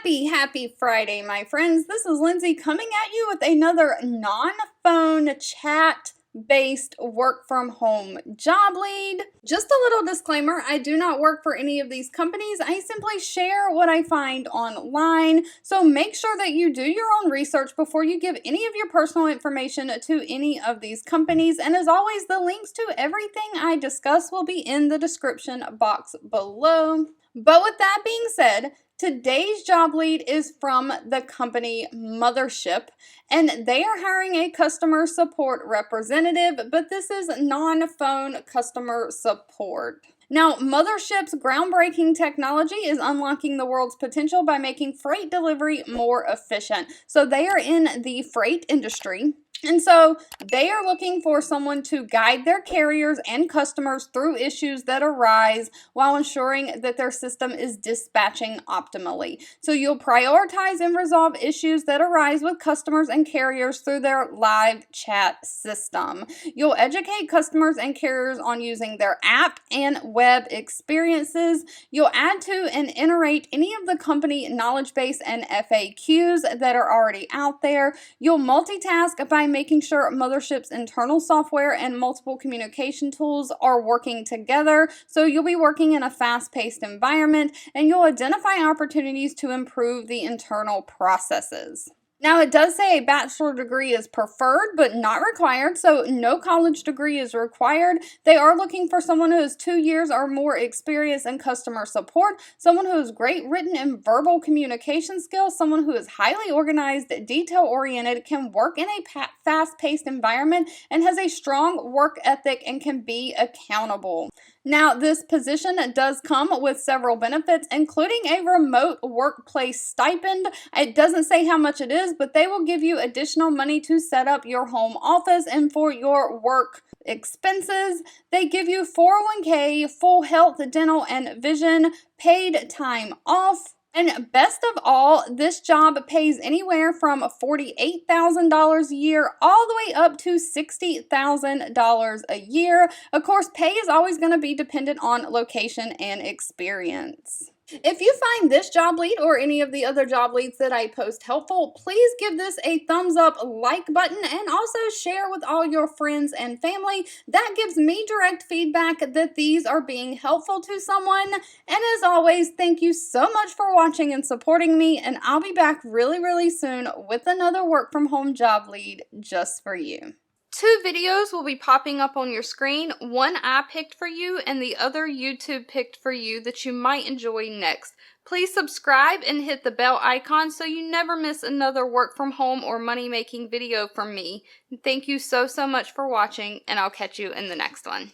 Happy Friday, my friends. This is Lindsay coming at you with another non-phone chat-based work from home job lead. Just a little disclaimer, I do not work for any of these companies. I simply share what I find online. So make sure that you do your own research before you give any of your personal information to any of these companies. And as always, the links to everything I discuss will be in the description box below. But with that being said, today's job lead is from the company Mothership, and they are hiring a customer support representative, but this is non-phone customer support. Now, Mothership's groundbreaking technology is unlocking the world's potential by making freight delivery more efficient. So they are in the freight industry. And so they are looking for someone to guide their carriers and customers through issues that arise while ensuring that their system is dispatching optimally. So you'll prioritize and resolve issues that arise with customers and carriers through their live chat system. You'll educate customers and carriers on using their app and web experiences. You'll add to and iterate any of the company knowledge base and FAQs that are already out there. You'll multitask by making sure Mothership's internal software and multiple communication tools are working together. So you'll be working in a fast-paced environment, and you'll identify opportunities to improve the internal processes. Now, it does say a bachelor degree is preferred, but not required, so no college degree is required. They are looking for someone who has 2 years or more experience in customer support, someone who has great written and verbal communication skills, someone who is highly organized, detail-oriented, can work in a fast-paced environment, and has a strong work ethic and can be accountable. Now, this position does come with several benefits, including a remote workplace stipend. It doesn't say how much it is, but they will give you additional money to set up your home office and for your work expenses. They give you 401k, full health, dental, and vision, paid time off. And best of all, this job pays anywhere from $48,000 a year all the way up to $60,000 a year. Of course, pay is always going to be dependent on location and experience. If you find this job lead or any of the other job leads that I post helpful, please give this a thumbs up, like button, and also share with all your friends and family. That gives me direct feedback that these are being helpful to someone. And as always, thank you so much for watching and supporting me, and I'll be back really soon with another work from home job lead just for you. 2 videos will be popping up on your screen. One I picked for you and the other YouTube picked for you that you might enjoy next. Please subscribe and hit the bell icon so you never miss another work from home or money making video from me. Thank you so much for watching, and I'll catch you in the next one.